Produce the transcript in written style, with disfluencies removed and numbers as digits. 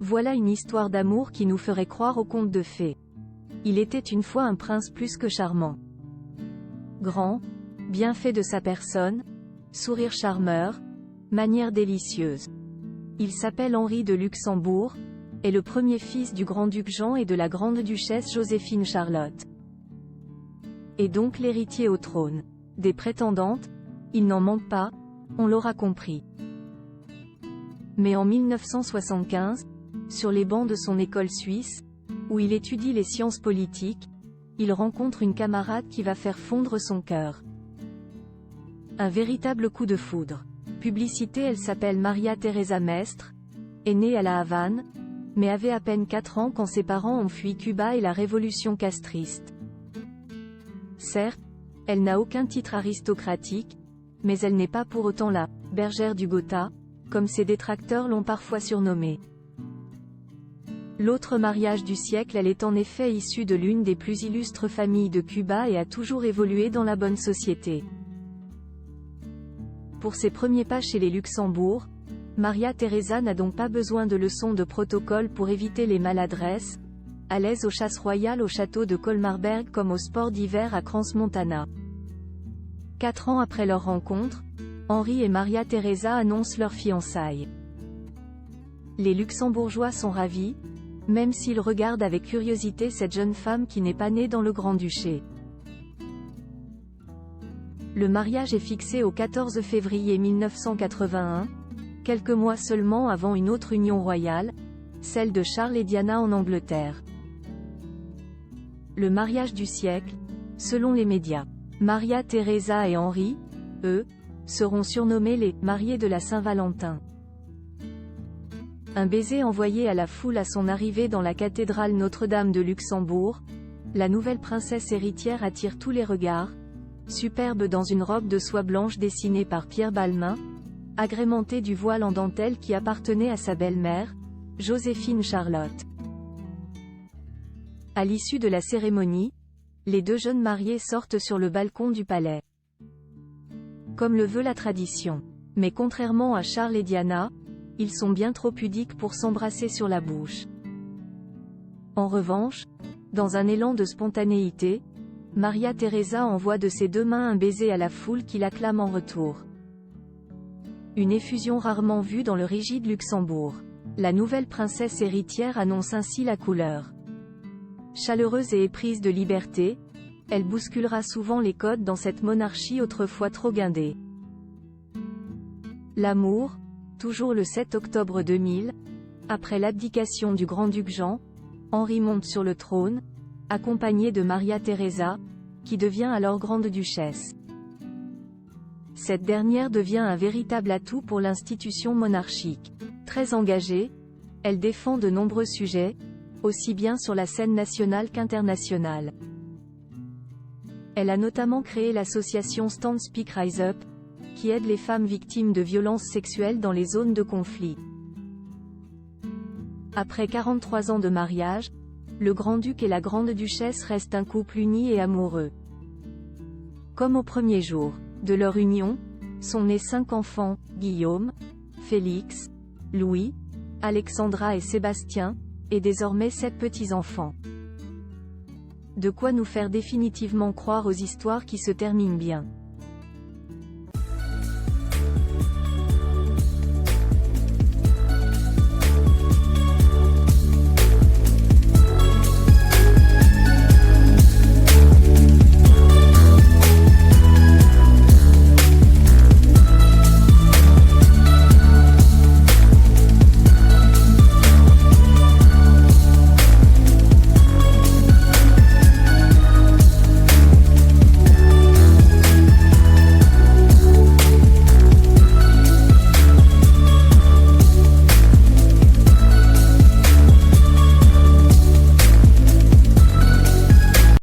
Voilà une histoire d'amour qui nous ferait croire aux contes de fées. Il était une fois un prince plus que charmant. Grand, bien fait de sa personne, sourire charmeur, manière délicieuse. Il s'appelle Henri de Luxembourg, est le premier fils du grand-duc Jean et de la grande-duchesse Joséphine Charlotte. Et donc l'héritier au trône. Des prétendantes, il n'en manque pas, on l'aura compris. Mais en 1975, sur les bancs de son école suisse, où il étudie les sciences politiques, il rencontre une camarade qui va faire fondre son cœur. Un véritable coup de foudre. Publicité. Elle s'appelle Maria Teresa Mestre, est née à La Havane, mais avait à peine 4 ans quand ses parents ont fui Cuba et la révolution castriste. Certes, elle n'a aucun titre aristocratique, mais elle n'est pas pour autant la « bergère du Gotha », comme ses détracteurs l'ont parfois surnommée. L'autre mariage du siècle. Elle est en effet issue de l'une des plus illustres familles de Cuba et a toujours évolué dans la bonne société. Pour ses premiers pas chez les Luxembourg, Maria Teresa n'a donc pas besoin de leçons de protocole pour éviter les maladresses, à l'aise aux chasses royales au château de Colmarberg comme aux sports d'hiver à Crans-Montana. 4 ans après leur rencontre, Henri et Maria Teresa annoncent leur fiançailles. Les Luxembourgeois sont ravis, même s'ils regardent avec curiosité cette jeune femme qui n'est pas née dans le Grand-Duché. Le mariage est fixé au 14 février 1981, quelques mois seulement avant une autre union royale, celle de Charles et Diana en Angleterre. Le mariage du siècle, selon les médias. Maria Teresa et Henri, eux, seront surnommés les « mariés de la Saint-Valentin ». Un baiser envoyé à la foule à son arrivée dans la cathédrale Notre-Dame de Luxembourg, la nouvelle princesse héritière attire tous les regards, superbe dans une robe de soie blanche dessinée par Pierre Balmain, agrémentée du voile en dentelle qui appartenait à sa belle-mère, Joséphine Charlotte. À l'issue de la cérémonie, les deux jeunes mariés sortent sur le balcon du palais. Comme le veut la tradition. Mais contrairement à Charles et Diana, ils sont bien trop pudiques pour s'embrasser sur la bouche. En revanche, dans un élan de spontanéité, Maria Teresa envoie de ses 2 mains un baiser à la foule qui l'acclame en retour. Une effusion rarement vue dans le rigide Luxembourg. La nouvelle princesse héritière annonce ainsi la couleur. Chaleureuse et éprise de liberté, elle bousculera souvent les codes dans cette monarchie autrefois trop guindée. L'amour, toujours le 7 octobre 2000, après l'abdication du grand-duc Jean, Henri monte sur le trône, accompagné de Maria Teresa, qui devient alors grande-duchesse. Cette dernière devient un véritable atout pour l'institution monarchique. Très engagée, elle défend de nombreux sujets, aussi bien sur la scène nationale qu'internationale. Elle a notamment créé l'association Stand Speak Rise Up, qui aide les femmes victimes de violences sexuelles dans les zones de conflit. Après 43 ans de mariage, le grand-duc et la grande-duchesse restent un couple uni et amoureux. Comme au premier jour de leur union, sont nés 5 enfants, Guillaume, Félix, Louis, Alexandra et Sébastien, et désormais 7 petits-enfants. De quoi nous faire définitivement croire aux histoires qui se terminent bien.